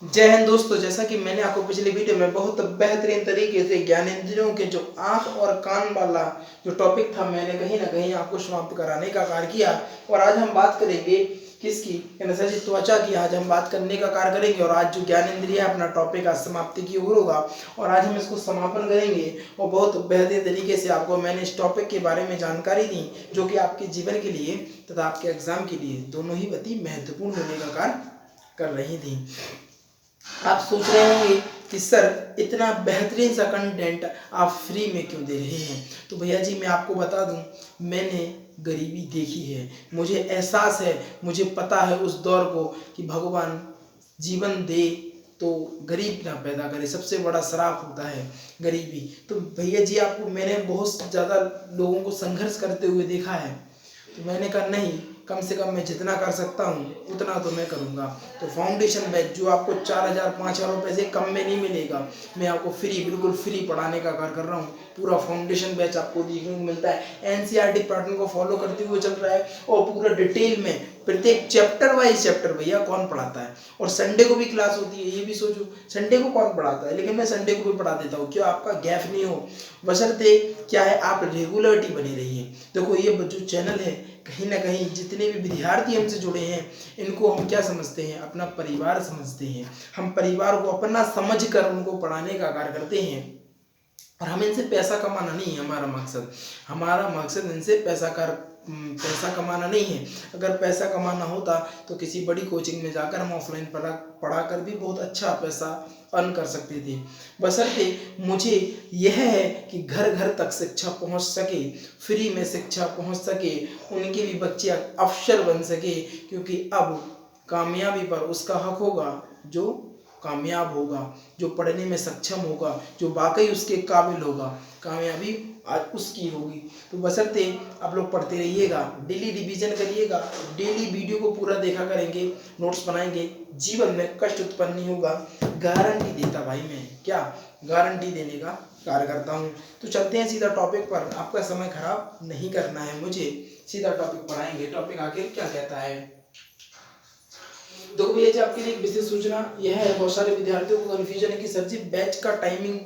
जय हिंद दोस्तों। जैसा कि मैंने आपको पिछले वीडियो में बहुत बेहतरीन तरीके से ज्ञानेंद्रियों के जो आंख और कान वाला जो टॉपिक था, मैंने कहीं ना कहीं आपको समाप्त कराने का कार्य किया। और आज हम बात करेंगे किसकी, सर जी, त्वचा की। आज हम बात करने का कार्य करेंगे और आज जो ज्ञानेंद्रिय अपना टॉपिक आज समाप्ति की ओर होगा और आज हम इसको समापन करेंगे। और बहुत बेहतरीन तरीके से आपको मैंने इस टॉपिक के बारे में जानकारी दी जो कि आपके जीवन के लिए तथा आपके एग्जाम के लिए दोनों ही अति महत्वपूर्ण होने का कार्य कर रही थी। आप सोच रहे होंगे कि सर इतना बेहतरीन सा कंटेंट आप फ्री में क्यों दे रहे हैं। तो भैया जी, मैं आपको बता दूं, मैंने गरीबी देखी है, मुझे एहसास है, मुझे पता है उस दौर को कि भगवान जीवन दे तो गरीब ना पैदा करे। सबसे बड़ा श्राप होता है गरीबी। तो भैया जी, आपको मैंने बहुत ज़्यादा लोगों को संघर्ष करते हुए देखा है, तो मैंने कहा नहीं, कम से कम मैं जितना कर सकता हूँ उतना तो मैं करूँगा। तो फाउंडेशन बैच जो आपको 4,000 5,000 रुपये से कम में नहीं मिलेगा, मैं आपको फ्री, बिल्कुल फ्री पढ़ाने का कार्य कर रहा हूँ। पूरा फाउंडेशन बैच आपको देखने को मिलता है, एनसीईआरटी पैटर्न को फॉलो करते हुए चल रहा है और पूरा डिटेल में प्रत्येक चैप्टर वाइज चैप्टर भैया कौन पढ़ाता है। और संडे को भी क्लास होती है, ये भी सोचो संडे को कौन पढ़ाता है, लेकिन मैं संडे को भी पढ़ा देता हूँ, क्यों, आपका गैप नहीं हो, बशर्ते क्या है आप रेगुलरिटी बनी रहिए। देखो ये जो चैनल है, कहीं ना कहीं जितने भी विद्यार्थी हमसे जुड़े हैं इनको हम क्या समझते हैं, अपना परिवार समझते हैं। हम परिवार को अपना समझकर उनको पढ़ाने का कार्य करते हैं और हम इनसे पैसा कमाना नहीं है हमारा मकसद। हमारा मकसद इनसे पैसा कमाना नहीं है। अगर पैसा कमाना होता तो किसी बड़ी कोचिंग में जाकर हम ऑफलाइन पढ़ा कर भी बहुत अच्छा पैसा अर्न कर सकते थे। बशर्ते मुझे यह है कि घर घर तक शिक्षा पहुंच सके, फ्री में शिक्षा पहुंच सके, उनके भी बच्चे अफसर बन सके। क्योंकि अब कामयाबी पर उसका हक होगा जो कामयाब होगा, जो पढ़ने में सक्षम होगा, जो वाकई उसके काबिल होगा, कामयाबी आज उसकी होगी। तो बशर्ते आप लोग पढ़ते रहिएगा, डेली रिवीजन करिएगा, डेली वीडियो को पूरा देखा करेंगे, नोट्स बनाएंगे, जीवन में कष्ट उत्पन्न नहीं होगा। गारंटी देता भाई, मैं क्या गारंटी देने का कार्य करता हूँ। तो चलते हैं सीधा टॉपिक पर, आपका समय खराब नहीं करना है मुझे, सीधा टॉपिक पढ़ाएंगे। टॉपिक आखिर क्या कहता है, देखो भैया जी, आपके लिए एक विशेष सूचना यह है, बहुत सारे विद्यार्थियों को कंफ्यूजन है कि सर जी बैच का टाइमिंग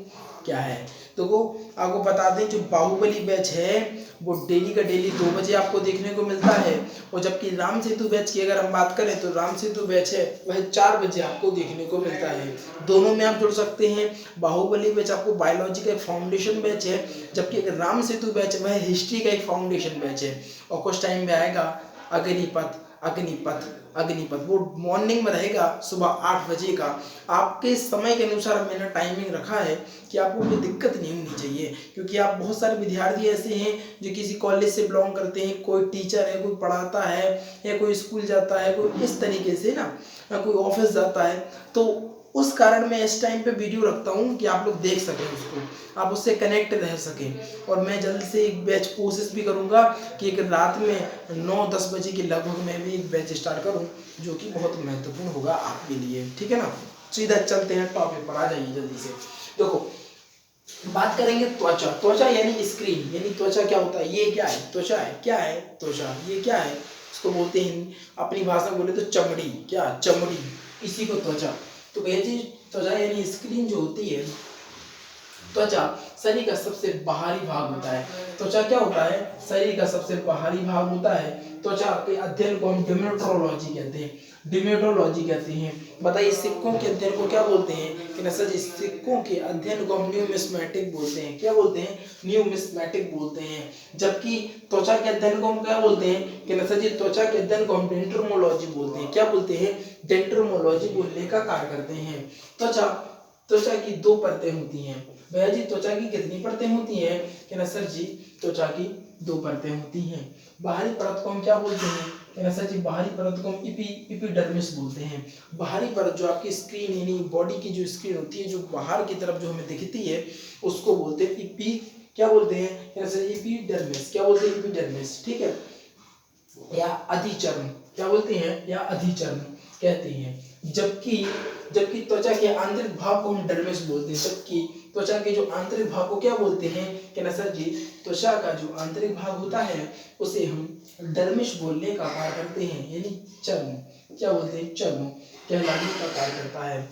क्या है। देखो आपको बता दें, जो बाहुबली बैच है वो डेली का डेली 2 बजे आपको देखने को मिलता है। और जबकि राम सेतु बैच की अगर हम बात करें तो राम सेतु बैच है वह 4 बजे आपको देखने को मिलता है। दोनों में आप जुड़ सकते हैं। बाहुबली बैच आपको बायोलॉजी का एक फाउंडेशन बैच है, जबकि राम सेतु बैच वह हिस्ट्री का एक फाउंडेशन बैच है। और कुछ टाइम में आएगा अग्निपथ अग्निपथ अग्निपथ, वो मॉर्निंग में रहेगा सुबह 8 बजे का। आपके समय के अनुसार मैंने टाइमिंग रखा है कि आपको कोई दिक्कत नहीं होनी चाहिए। क्योंकि आप बहुत सारे विद्यार्थी ऐसे हैं जो किसी कॉलेज से बिलोंग करते हैं, कोई टीचर है, कोई पढ़ाता है, या कोई स्कूल जाता है, कोई इस तरीके से ना, कोई ऑफिस जाता है। तो उस कारण मैं इस टाइम पे वीडियो रखता हूँ कि आप लोग देख सकें उसको, आप उससे कनेक्ट रह सकें। और मैं जल्द से एक बैच कोशिश भी करूँगा कि एक रात में 9-10 बजे के लगभग मैं भी एक बैच स्टार्ट करूँ, जो कि बहुत महत्वपूर्ण होगा आपके लिए, ठीक है ना। सीधा चलते हैं टॉपिक पर, आ जाइए जल्दी से। देखो बात करेंगे त्वचा। त्वचा यानी स्क्रीन, यानी त्वचा क्या होता है, ये क्या है, त्वचा है, क्या है त्वचा, ये क्या है, इसको बोलते हैं अपनी भाषा में बोले तो चमड़ी, क्या चमड़ी, इसी को त्वचा। तो भैया जी, त्वचा यानी स्क्रीन जो होती है, त्वचा शरीर का सबसे बाहरी भाग होता है। त्वचा क्या होता है, शरीर का सबसे बाहरी भाग होता है। त्वचा के अध्ययन को हम डिमेट्रोलॉजी कहते हैं, डिमेट्रोलॉजी कहते हैं। बताइए सिक्कों के अध्ययन को क्या बोलते हैं, कि सर जी सिक्कों के अध्ययन को हम न्यूमिस्मेटिक बोलते हैं, क्या बोलते हैं, न्यूमिस्मेटिक बोलते हैं। जबकि त्वचा के अध्ययन को हम क्या बोलते हैं, कि सर जी त्वचा के अध्ययन को हम डेंड्रोमोलॉजी बोलते हैं, क्या बोलते हैं, डेंड्रोमोलॉजी बोलने का कार्य करते हैं। त्वचा त्वचा की 2 परतें होती हैं। भैया जी त्वचा की कितनी परतें होती हैं, कि सर जी त्वचा की 2 परतें होती हैं। बाहरी परत को हम क्या बोलते हैं, कि सर जी बाहरी परत को हम एपिडर्मिस बोलते हैं। बाहरी परत जो आपकी स्क्रीन यानी बॉडी की जो स्क्रीन होती है, जो बाहर की तरफ जो हमें दिखती है, उसको बोलते हैं क्या बोलते हैं, कि सर एपिडर्मिस, क्या बोलते हैं, एपिडर्मिस, ठीक है, या अधिचर्म, क्या बोलते हैं, या अधिचर्म कहते हैं। जबकि जबकि त्वचा के आंतरिक भाग को हम डर्मिस बोलते हैं। जबकि त्वचा के जो आंतरिक भाग को क्या बोलते हैं, कि सर जी त्वचा का जो आंतरिक भाग होता है उसे हम डर्मिस बोलने का कार्य करते हैं, यानी चर्म, क्या बोलते हैं, चर्म कहलाने का कार्य करता है।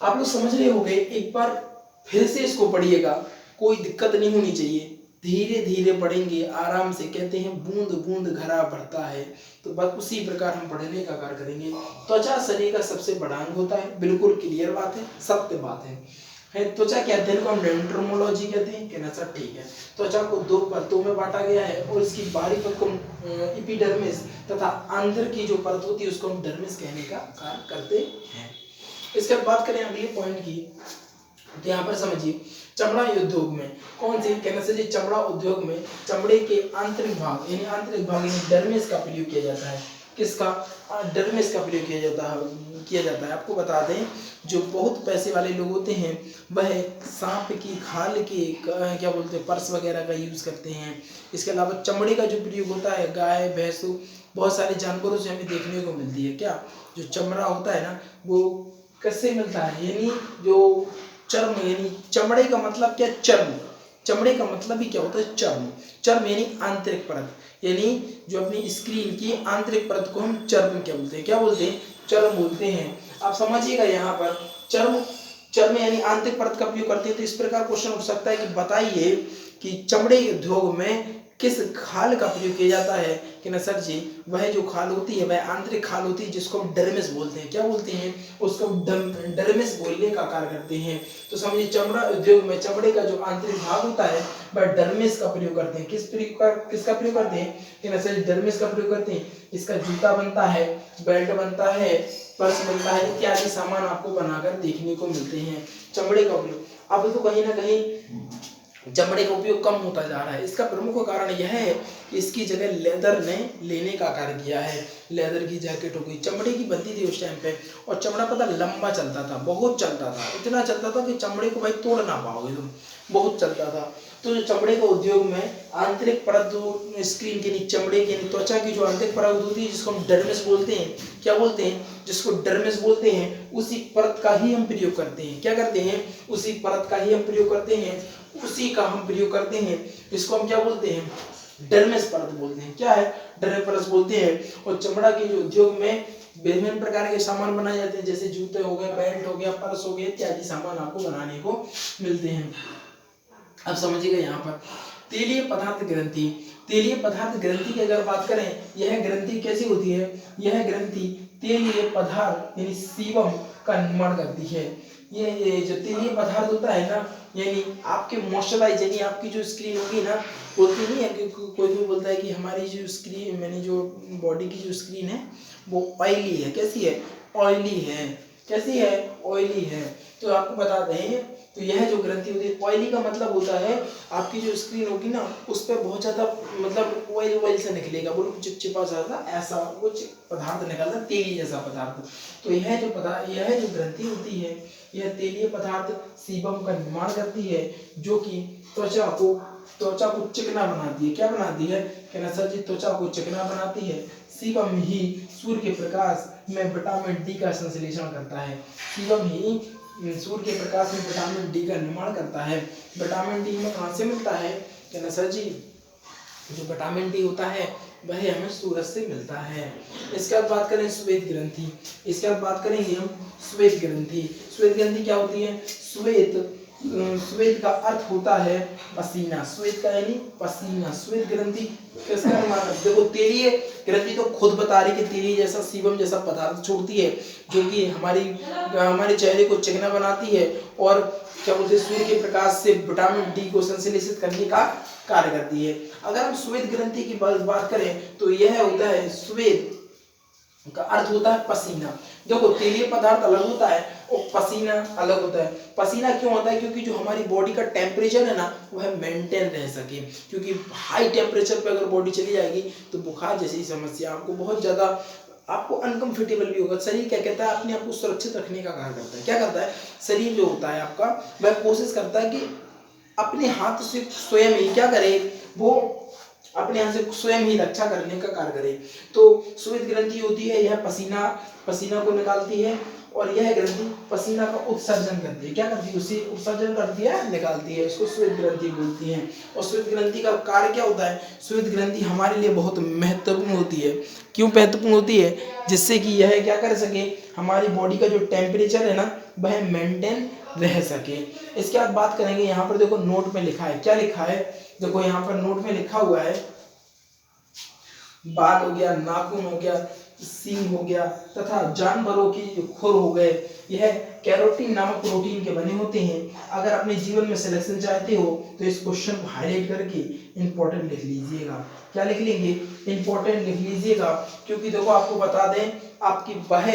आप लोग समझ रहे होंगे, एक बार फिर से इसको पढ़िएगा, कोई दिक्कत नहीं होनी चाहिए, धीरे धीरे पढ़ेंगे आराम से। कहते हैं बूंद बूंद घड़ा भरता है, तो बस उसी प्रकार हम पढ़ने का कार्य करेंगे। त्वचा शरीर का सबसे बड़ा अंग होता है, बिल्कुल क्लियर बात है, सत्य बात है। त्वचा के अध्ययन को हम डेंड्रोमोलॉजी कहते हैं, कहना सर ठीक है। त्वचा को दो परतों में बांटा गया है और इसकी बाहरी परत को एपिडर्मिस तथा अंदर की जो परत होती है उसको हम डर्मिस कहने का कार्य करते हैं। इसके बाद बात करें अगले पॉइंट की, तो यहाँ पर समझिए चमड़ा उद्योग में कौन सी, कहना से चमड़ा उद्योग में चमड़े के आंतरिक भाग यानी डर्मिस का प्रयोग किया जाता है। किसका? डर्मिस का प्रयोग किया जाता है। आपको बता दें, जो बहुत पैसे वाले लोग होते हैं वह सांप की खाल के क्या बोलते हैं पर्स वगैरह का यूज करते हैं। इसके अलावा चमड़े का जो प्रयोग होता है गाय भैंस बहुत सारे जानवरों से हमें देखने को मिलती है। क्या जो चमड़ा होता है ना वो कैसे मिलता है, यानी जो चर्म, यानी चमड़े का मतलब क्या? चर्म। चमड़े का मतलब ही क्या होता है? चर्म। चर्म यानी आंतरिक परत, यानी जो अपनी स्क्रीन की आंतरिक परत को हम चर्म क्या बोलते हैं? क्या बोलते हैं? चर्म बोलते हैं। आप समझिएगा यहाँ पर चर्म चर्म यानी आंतरिक परत का प्रयोग करते हैं। तो इस प्रकार क्वेश्चन उठ सकता है कि बताइए कि चमड़े उद्योग में किस खाल का प्रयोग किया जाता है? कि ना सर जी वह जो खाल होती है वह आंतरिक खाल होती है जिसको हम डर्मिस बोलते हैं। क्या बोलते हैं? उसको डर्मिस बोलने का कार्य करते हैं। तो समझिए चमड़ा उद्योग में चमड़े का जो आंतरिक भाग होता है वह डर्मिस का प्रयोग करते हैं। किसका प्रयोग करते हैं? कि ना सर डर्मिस का प्रयोग करते हैं। इसका जूता बनता है, बेल्ट बनता है, पर्स बनता है, इत्यादि सामान आपको बनाकर देखने को मिलते हैं। चमड़े का उपयोग अब तो कहीं ना कहीं चमड़े का उपयोग कम होता जा रहा है। इसका प्रमुख कारण यह है कि इसकी जगह लेदर ने लेने का कार्य किया है। लेदर की जैकेट हो गई, चमड़े की बनती थी उस टाइम पे, और चमड़ा पता लंबा चलता था, बहुत चलता था, इतना चलता था कि चमड़े को भाई तोड़ ना पाओगे तुम, बहुत चलता था। तो जो चमड़े का उद्योग में आंतरिक परत जो स्क्रीन के नीचे चमड़े की यानी त्वचा की जो आंतरिक परत होती है जिसको हम डर्मिस बोलते हैं। क्या बोलते हैं? जिसको डर्मिस बोलते हैं, उसी परत का ही हम प्रयोग करते हैं। क्या करते हैं? उसी परत का ही हम प्रयोग करते हैं, उसी का हम प्रयोग करते हैं। इसको हम क्या बोलते हैं? डर्मिस परत बोलते हैं। क्या है? डर्मिस परत बोलते हैं। और चमड़ा के जो उद्योग में विभिन्न प्रकार के सामान बनाए जाते हैं, जैसे जूते हो गए, बेल्ट हो गया, पर्स हो गया, इत्यादि सामान आपको बनाने को मिलते हैं। अब समझिएगा यहाँ पर तेलीय पदार्थ ग्रंथि। तेलीय पदार्थ ग्रंथि की अगर बात करें, यह ग्रंथि कैसी होती है? यह ग्रंथि तेलीय पदार्थ यानी सीबम का निर्माण करती है। ये जो तेलीय पदार्थ होता है ना, यानी आपके मॉइस्चराइज यानी आपकी जो स्क्रीन होगी ना, बोलती नहीं है कि कोई भी बोलता है कि हमारी जो स्क्रीन मैंने जो बॉडी की जो स्क्रीन है वो ऑयली है। कैसी है? ऑयली है। कैसी है? ऑयली है। तो आपको बता दें, तो यह जो ग्रंथि होती है, ऑयली का मतलब होता है आपकी जो स्क्रीन होगी ना उस पर बहुत ज्यादा मतलब ऑयल से निकलेगा, वो चिपचिपा सा ऐसा कुछ पदार्थ निकलता, तेली जैसा पदार्थ। तो यह जो ग्रंथि होती है यह तेलीय पदार्थ सीबम का निर्माण करती है, जो कि त्वचा को चिकना बनाती है। क्या बनाती है? कहना सर जी त्वचा को चिकना बनाती है। सीबम ही सूर्य के प्रकाश में विटामिन डी का संश्लेषण करता है। सीबम ही सूर्य के प्रकाश में विटामिन डी का निर्माण करता है। विटामिन डी में कहाँ से मिलता है? कहना सर जी जो विटामिन डी होता है वह हमें सूरज से मिलता है। इसके बाद बात करें श्वेत ग्रंथि। इसके बाद बात करेंगे हम श्वेत ग्रंथि। श्वेत ग्रंथि क्या होती है? श्वेत का अर्थ होता है पसीना। श्वेत का यानी पसीना। श्वेत ग्रंथि किसका निर्माण करती है? देखो तेलीय ग्रंथि तो खुद बता रही कि तेलीय जैसा सीबम जैसा पदार्थ छोड़ती है, जो कि हमारे चेहरे को चिकना बनाती है और क्या बोलते हैं सूर्य के प्रकाश से विटामिन डी को संश्लेषित करने का कार्य करती है। अगर हम श्वेत ग्रंथि की बात करें तो यह होता है, श्वेत का अर्थ होता है पसीना। देखो तेलीय पदार्थ अलग होता है और पसीना अलग होता है। पसीना क्यों होता है? क्योंकि जो हमारी बॉडी का टेम्परेचर है ना वह मेंटेन रह सके, क्योंकि हाई टेम्परेचर पे अगर बॉडी चली जाएगी तो बुखार जैसी समस्या आपको बहुत ज्यादा आपको अनकंफर्टेबल भी होगा। शरीर क्या कहता है? अपने आप को सुरक्षित रखने का कार्य करता है। क्या करता है? शरीर जो होता है आपका वह कोशिश करता है कि अपने हाथ से स्वयं ही क्या करे, वो अपने हाथ से स्वयं ही रक्षा करने का कार्य करे। तो श्वेत ग्रंथि होती है यह पसीना को निकालती है और यह ग्रंथि पसीना का उत्सर्जन करती है। क्या करती है? उसे उत्सर्जन करती है, निकालती है। इसको श्वेत ग्रंथि बोलती हैं। और श्वेत ग्रंथि का कार्य क्या होता है? श्वेत ग्रंथि हमारे लिए बहुत महत्वपूर्ण होती है। क्यों महत्वपूर्ण होती है? जिससे कि यह क्या कर सके, हमारी बॉडी का जो टेम्परेचर है ना वह मेंटेन रह सके। इसके बाद बात करेंगे, यहाँ पर देखो नोट में लिखा है, क्या लिखा है? देखो यहाँ पर नोट में लिखा हुआ है, बाल हो गया, नाखून हो गया, सींग हो गया तथा जानवरों की खुर हो गए, यह कैरोटीन नामक प्रोटीन के बने होते हैं। अगर अपने जीवन में सिलेक्शन चाहते हो तो इस क्वेश्चन को हाईलाइट करके इंपॉर्टेंट लिख लीजिएगा। क्या लिख लेंगे? इंपॉर्टेंट लिख लीजिएगा। क्योंकि देखो आपको बता दें, आपकी वह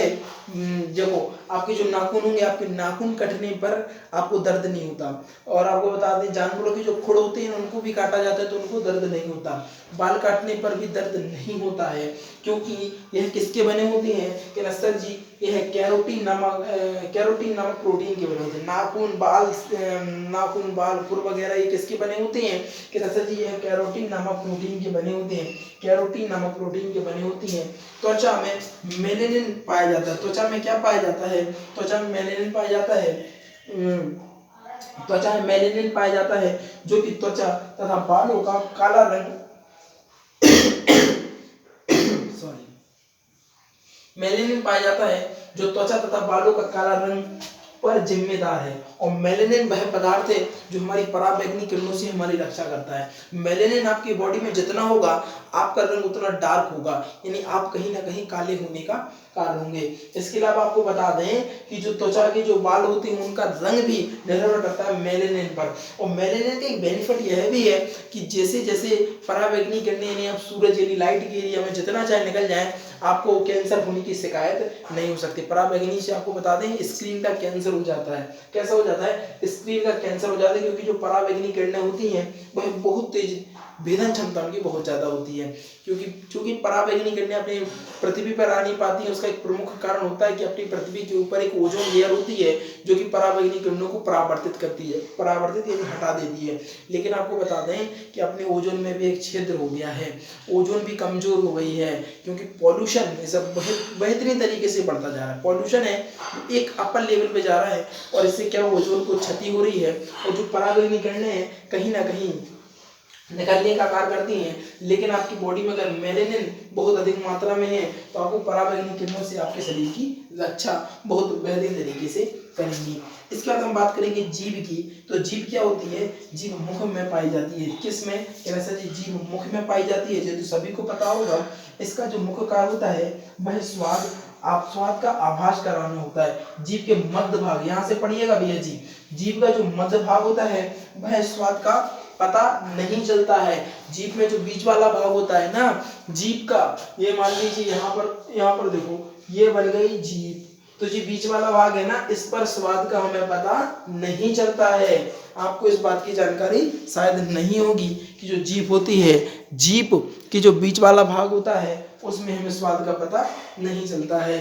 देखो आपके जो नाखून होंगे, आपके नाखून कटने पर आपको दर्द नहीं होता। और आपको बता दें, जानवरों की जो खुर होती है उनको भी काटा जाता है तो उनको दर्द नहीं होता। बाल काटने पर भी दर्द नहीं होता है, क्योंकि यह किसके बने होते हैं कि नस्तर जी? यह कैरोटीन नामक प्रोटीन के बने होते हैं। नाखून बाल खुर वगैरह ये किसके बने होते हैं कि नस्तर जी? यह कैरोटीन नामक प्रोटीन के बने होते हैं। कैरोटीन नामक प्रोटीन के बने होती हैं। त्वचा में मेलेनिन पाया जाता है। त्वचा में क्या पाया जाता है? त्वचा में मेलेनिन पाया जाता है। त्वचा में मेलेनिन पाया जाता है, जो कि त्वचा तथा बालों का काला रंग सॉरी मेलेनिन पाया जाता है जो त्वचा तथा बालों का काला रंग पर जिम्मेदार है। और मेलेनिन वह पदार्थ है जो हमारी पराबैंगनी किरणों से हमारी रक्षा करता है। मेलेनिन आपकी बॉडी में जितना होगा आपका रंग उतना डार्क होगा, यानी आप कहीं ना कहीं काले होने का कारण होंगे। इसके अलावा आपको बता दें कि जो त्वचा के जो बाल होते हैं उनका रंग भी निर्भर करता है मेलेनिन पर। और मेलेनिन का एक बेनिफिट यह भी है कि जैसे जैसे पराबैंगनी किरणें यानी आप सूरज यानी लाइट के एरिया में जितना चाहे निकल जाए, आपको कैंसर होने की शिकायत नहीं हो सकती। पराबैंगनी से आपको बता दें स्क्रीन का कैंसर हो जाता है। कैसा हो जाता है? स्क्रीन का कैंसर हो जाता है, क्योंकि जो पराबैंगनी किरणें होती हैं वह बहुत तेज भेदन क्षमता उनकी बहुत ज्यादा होती है। क्योंकि पराबैंगनी किरणें अपने पृथ्वी पर आ नहीं पाती है, उसका एक प्रमुख कारण होता है कि अपनी पृथ्वी के ऊपर एक ओजोन लेयर होती है जो कि पराबैंगनी किरणों को परावर्तित करती है, परावर्तित यानी हटा देती है। लेकिन आपको बता दें कि अपने ओजोन में भी एक छिद्र हो गया है, ओजोन भी कमजोर हो गई है, क्योंकि पॉल्यूशन सब बेहतरीन तरीके से बढ़ता जा रहा है। पॉल्यूशन है एक अपर लेवल पे जा रहा है और इससे क्या ओजोन को क्षति हो रही है, और जो पराबैंगनी किरणें हैं कहीं ना कहीं निकलने का कार्य करती हैं। लेकिन आपकी बॉडी में अगर मेलेनिन बहुत अधिक मात्रा में है तो आपको पराबैंगनी किरणों से आपके शरीर की रक्षा बहुत बेहतरीन तरीके से करेंगी। इसके बाद हम बात करेंगे जीभ की। तो जीभ क्या होती है? जीभ मुख में पाई जाती है। किस में? कैसा जी? जीभ मुख में पाई जाती है, जो तो सभी को पता होगा। इसका जो मुख्य कार्य होता है वह स्वाद का आभास कराना होता है। जीभ के मध्य भाग, यहाँ से पढ़िएगा भैया जी, जीभ का जो मध्य भाग होता है वह स्वाद का पता नहीं चलता है। जीभ में जो बीच वाला भाग होता है ना जीभ का, ये मान लीजिए यहाँ पर देखो ये बन गई जीभ, तो जो बीच वाला भाग है ना इस पर स्वाद का हमें पता नहीं चलता है। आपको इस बात की जानकारी शायद नहीं होगी कि जो जीभ होती है, जीभ की जो बीच वाला भाग होता है उसमें हमें स्वाद का पता नहीं चलता है।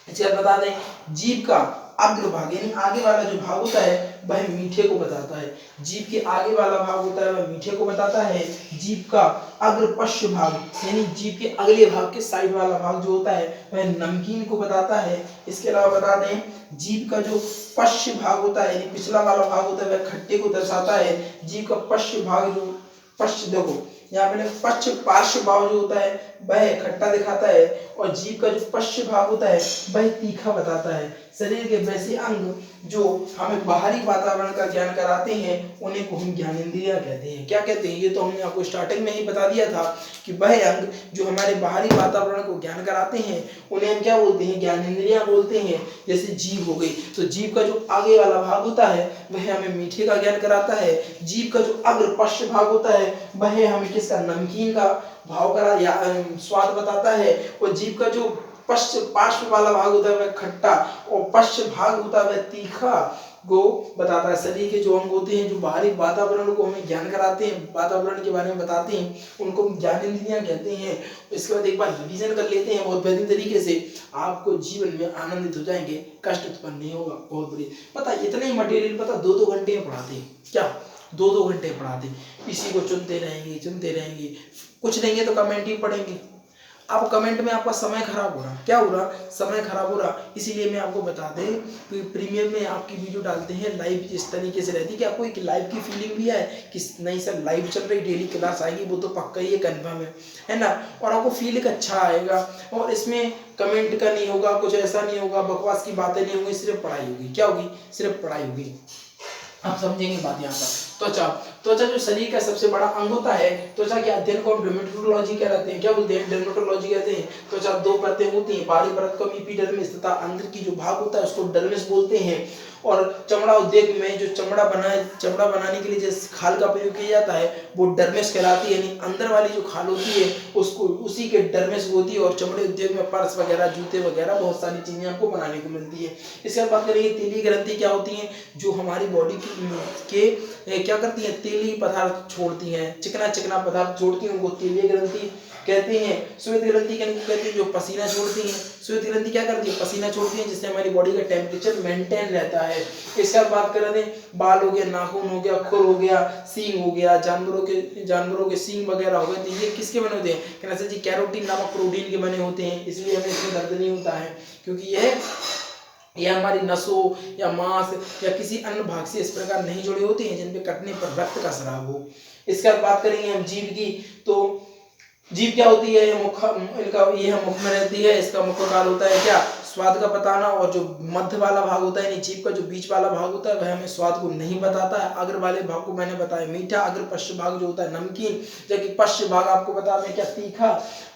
इसके बाद बता दें जीभ का अग्र भाग यानी आगे वाला जो भाग होता है वह मीठे को बताता है। जीभ के आगे वाला भाग होता है वह मीठे को बताता है। जीभ का अग्र पश्च भाग यानी जीभ के अगले भाग के साइड वाला भाग जो होता है वह नमकीन को बताता है। इसके अलावा बता दें जीभ का जो पश्च भाग होता है यानी पिछला वाला भाग होता है वह खट्टे को दर्शाता है। जीभ का पश्च भाग जो पश्च देखो यहाँ पे पश्च पार्श्व भाग जो होता है वह खट्टा दिखाता है, और जीभ का जो पश्च भाग होता है वह तीखा बताता है। शरीर के वैसे अंग जो हमें बाहरी वातावरण का ज्ञान कराते हैं उन्हें को हम ज्ञानेंद्रियां कहते हैं। क्या कहते हैं? ये तो हमने आपको स्टार्टिंग में ही बता दिया था कि वह अंग जो हमारे बाहरी वातावरण को ज्ञान कराते हैं उन्हें हम क्या बोलते हैं? ज्ञानेंद्रियां बोलते हैं। जैसे जीभ हो गई, तो जीभ का जो आगे वाला भाग होता है वह हमें मीठे का ज्ञान कराता है। जीभ का जो अग्र पश्च भाग होता है वह हमें किसका? नमकीन का भाव करा या स्वाद बताता है। और जीभ का जो पार्श्व वाला भाग होता है वह खट्टा, और पश्च भाग होता है वह तीखा को बताता है। शरीर के जो अंग होते हैं जो बाहरी वातावरण को हमें ज्ञान कराते हैं, वातावरण के बारे में बताते हैं, उनको ज्ञानेंद्रियां कहते हैं। इसके बाद एक बार रिवीजन कर लेते हैं बहुत बेहतरीन तरीके से, आपको जीवन में आनंदित हो जाएंगे, कष्ट उत्पन्न नहीं होगा। बहुत बढ़िया। पता इतने मटेरियल पता 2-2 घंटे में पढ़ाते हैं, क्या 2-2 घंटे पढ़ाते हैं। इसी को चुनते रहेंगे, कुछ नहीं है तो कमेंट ही पढ़ेंगे। अब कमेंट में आपका समय खराब हो रहा, क्या हो रहा, समय खराब हो रहा। इसीलिए मैं आपको बता दें कि प्रीमियम में आपकी वीडियो डालते हैं लाइव इस तरीके से रहती है कि आपको एक लाइव की फीलिंग भी है कि नहीं सर लाइव चल रही, डेली क्लास आएगी, वो तो पक्का ही है, कन्फर्म है ना। और आपको फील एक अच्छा आएगा और इसमें कमेंट का नहीं होगा, कुछ ऐसा नहीं होगा, बकवास की बातें नहीं होंगी, सिर्फ पढ़ाई होगी। क्या होगी, सिर्फ पढ़ाई होगी। आप समझेंगे बात यहाँ पर। त्वचा, त्वचा जो शरीर का सबसे बड़ा अंग होता है, त्वचा के अध्ययन को हम डर्मेटोलॉजी कहते हैं। क्या बोलते हैं, डर्मेटोलॉजी कहते हैं। त्वचा दो परतें होती हैं, बाहरी परत को एपिडर्मिस तथा अंदर की जो भाग होता है उसको डर्मिस बोलते हैं। और चमड़ा उद्योग में जो चमड़ा बनाने के लिए जिस खाल का प्रयोग किया जाता है वो डर्मिस कहलाती है, यानी अंदर वाली जो खाल होती है उसको उसी के डर्मिस होती है। और चमड़े उद्योग में पर्स वगैरह, जूते वगैरह बहुत सारी चीजें आपको बनाने को मिलती है। इसके बाद बात करेंगे तेलीय ग्रंथि क्या होती है, जो हमारी बॉडी के क्या करती है, तेलीय पदार्थ छोड़ती हैं, चिकना चिकना पदार्थ छोड़ती हैं, उनको तेलीय ग्रंथि कहते हैं। श्वेत ग्रंथि कहते हैं जो पसीना छोड़ती हैं। श्वेत ग्रंथि क्या करती है, पसीना छोड़ती है, जिससे हमारी बॉडी का टेम्परेचर मेंटेन रहता है। इसके बाद बात कर रहे हैं बाल हो गया, नाखून हो गया, खुर हो गया, सींग हो गया, जानवरों के सींग वगैरह हो गए, तो ये किसके बने होते हैं, कहना सर जी कैरोटीन नामक प्रोटीन के बने होते हैं, इसलिए हमें इसमें दर्द नहीं होता है, क्योंकि यह हमारी नसों या मांस या किसी अन्य भाग से इस प्रकार नहीं जुड़े होते हैं जिन पे कटने पर रक्त का स्राव हो। इसके बाद बात करेंगे हम जीभ की, तो जीभ क्या होती है, यह मुख में रहती है। इसका मुख्य कार्य होता है क्या, स्वाद का बताना। और जो मध्य वाला भाग होता है, जीभ का जो बीच वाला भाग होता है वह हमें स्वाद को नहीं बताता है। अग्र वाले भाग को मैंने बताया मीठा, अग्र पश्च भाग जो होता है नमकीन, जबकि पश्च भाग आपको बताते हैं क्या, तीखा।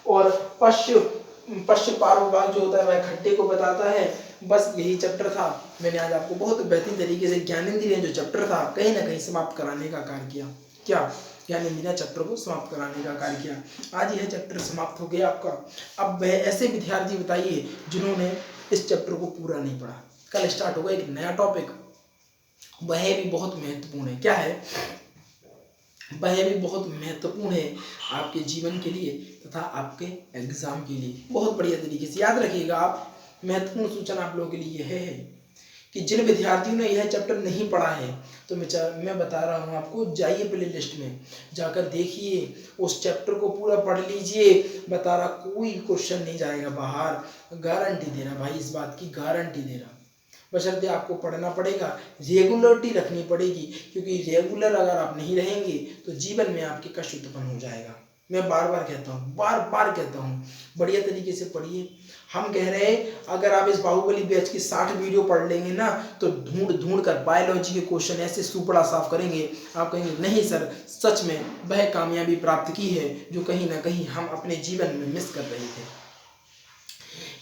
और पश्च पार्व भाग जो होता है वह खट्टे को बताता है। बस यही चैप्टर था। मैंने आज आपको बहुत बेहतरीन तरीके से ज्ञानेंद्रिय जो चैप्टर था कहीं ना कहीं समाप्त कराने का कार्य किया। क्या, ज्ञानेंद्रिय चैप्टर को समाप्त कराने का कार्य किया। आज यह चैप्टर समाप्त हो गया आपका। अब वह ऐसे विद्यार्थी बताइए जिन्होंने इस चैप्टर को पूरा नहीं पढ़ा। कल स्टार्ट होगा एक नया टॉपिक, वह भी बहुत महत्वपूर्ण है। क्या है, वह भी बहुत महत्वपूर्ण है आपके जीवन के लिए तथा आपके एग्जाम के लिए। बहुत बढ़िया तरीके से याद रखिएगा आप। महत्वपूर्ण सूचना आप लोगों के लिए यह है कि जिन विद्यार्थियों ने यह चैप्टर नहीं पढ़ा है तो मैं बता रहा हूँ आपको, जाइए प्ले लिस्ट में जाकर देखिए, उस चैप्टर को पूरा पढ़ लीजिए। बता रहा कोई क्वेश्चन नहीं जाएगा बाहर, गारंटी दे रहा भाई, इस बात की गारंटी दे रहा। बशर्ते आपको पढ़ना पड़ेगा, रेगुलरिटी रखनी पड़ेगी, क्योंकि रेगुलर अगर आप नहीं रहेंगे तो जीवन में आपके कष्ट उत्पन्न हो जाएगा। मैं बार बार कहता हूँ बढ़िया तरीके से पढ़िए। हम कह रहे हैं अगर आप इस बाहुबली बैच की 60 वीडियो पढ़ लेंगे ना तो ढूंढ कर बायोलॉजी के क्वेश्चन ऐसे सुपड़ा साफ करेंगे, आप कहेंगे नहीं सर सच में वह कामयाबी प्राप्त की है जो कहीं ना कहीं हम अपने जीवन में मिस कर रहे थे।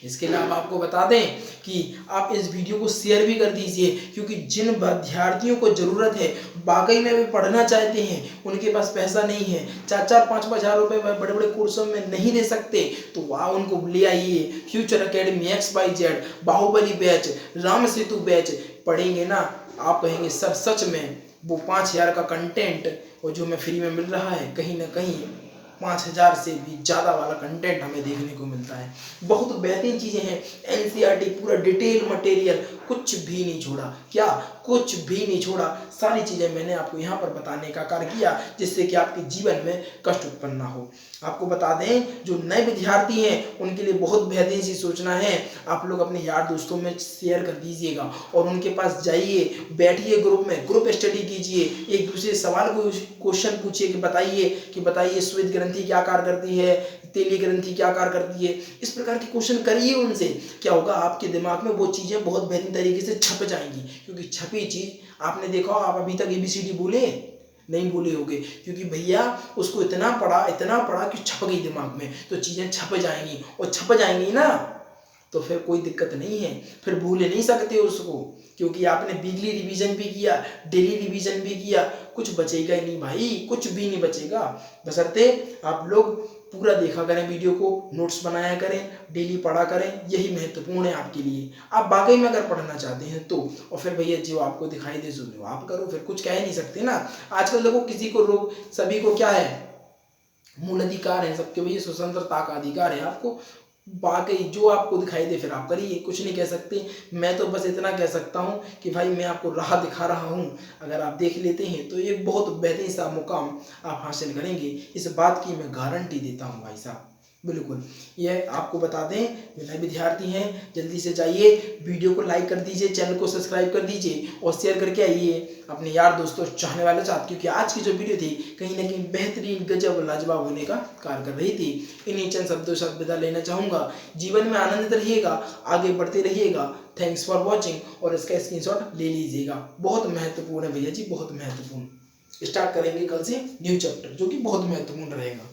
इसके अलावा आपको बता दें कि आप इस वीडियो को शेयर भी कर दीजिए, क्योंकि जिन विद्यार्थियों को ज़रूरत है, वाकई में वे पढ़ना चाहते हैं, उनके पास पैसा नहीं है, 4-5 हज़ार रुपये बड़े बड़े कोर्सों में नहीं दे सकते, तो वहाँ उनको ले आइए। Future academy, XYZ, Baahubali batch, Ram Setu batch पढ़ेंगे ना, आप कहेंगे सर सच में वो 5000 का कंटेंट और जो हमें फ्री में मिल रहा है, कहीं ना कहीं 5000 से भी ज़्यादा वाला कंटेंट हमें देखने को मिलता है। बहुत बेहतरीन चीज़ें हैं। NCERT पूरा डिटेल मटेरियल, कुछ भी नहीं छोड़ा। क्या, कुछ भी नहीं छोड़ा। सारी चीज़ें मैंने आपको यहाँ पर बताने का कार्य किया जिससे कि आपके जीवन में कष्ट उत्पन्न ना हो। आपको बता दें जो नए विद्यार्थी हैं उनके लिए बहुत बेहतरीन सी सूचना है, आप लोग अपने यार दोस्तों में शेयर कर दीजिएगा और उनके पास जाइए, बैठिए ग्रुप में, ग्रुप स्टडी कीजिए, एक दूसरे सवाल को क्वेश्चन पूछिए कि बताइए श्वेत ग्रंथि क्या कार्य करती है, तेलीय ग्रंथि क्या कार्य करती है। इस प्रकार के क्वेश्चन करिए उनसे। क्या होगा, आपके दिमाग में वो चीज़ें बहुत बेहतरीन तरीके से छप जाएंगी, क्योंकि छपी चीज़ आपने देखा, आप अभी तक ABCD बोले नहीं बोले होगे, क्योंकि भैया उसको इतना पढ़ा कि छप गई दिमाग में, तो चीज़ें छप जाएंगी, और छप जाएंगी ना तो फिर कोई दिक्कत नहीं है, फिर भूल नहीं सकते उसको, क्योंकि आपने वीकली रिवीजन भी किया, डेली रिवीजन भी किया, कुछ बचेगा ही नहीं भाई, कुछ भी नहीं बचेगा। बशर्ते आप लोग पूरा देखा करें वीडियो को, नोट्स बनाया करें, डेली पढ़ा करें, यही महत्वपूर्ण है आपके लिए। आप वाकई में अगर पढ़ना चाहते हैं तो, और फिर भैया जो आपको दिखाई दे जो आप करो, फिर कुछ कह नहीं सकते ना। आजकल देखो किसी को रोग, सभी को क्या है, मूल अधिकार है सबके, भैया स्वतंत्रता का अधिकार है आपको, बाकी जो आपको दिखाई दे फिर आप करिए, कुछ नहीं कह सकते। मैं तो बस इतना कह सकता हूँ कि भाई मैं आपको राह दिखा रहा हूँ, अगर आप देख लेते हैं तो एक बहुत बेहतरीन सा मुकाम आप हासिल करेंगे, इस बात की मैं गारंटी देता हूँ भाई साहब। बिल्कुल, यह आपको बता दें, जो नए विद्यार्थी हैं जल्दी से जाइए, वीडियो को लाइक कर दीजिए, चैनल को सब्सक्राइब कर दीजिए और शेयर करके आइए अपने यार दोस्तों चाहने वाले साथ, क्योंकि आज की जो वीडियो थी कहीं ना कहीं बेहतरीन गजब लाजवाब होने का कार्य कर रही थी। इन्हीं चंद शब्दों के साथ विदा लेना चाहूँगा। जीवन में आनंदित रहिएगा, आगे बढ़ते रहिएगा। थैंक्स फॉर वॉचिंग और इसका स्क्रीनशॉट ले लीजिएगा, बहुत महत्वपूर्ण है भैया जी, बहुत महत्वपूर्ण। स्टार्ट करेंगे कल से न्यू चैप्टर जो कि बहुत महत्वपूर्ण रहेगा।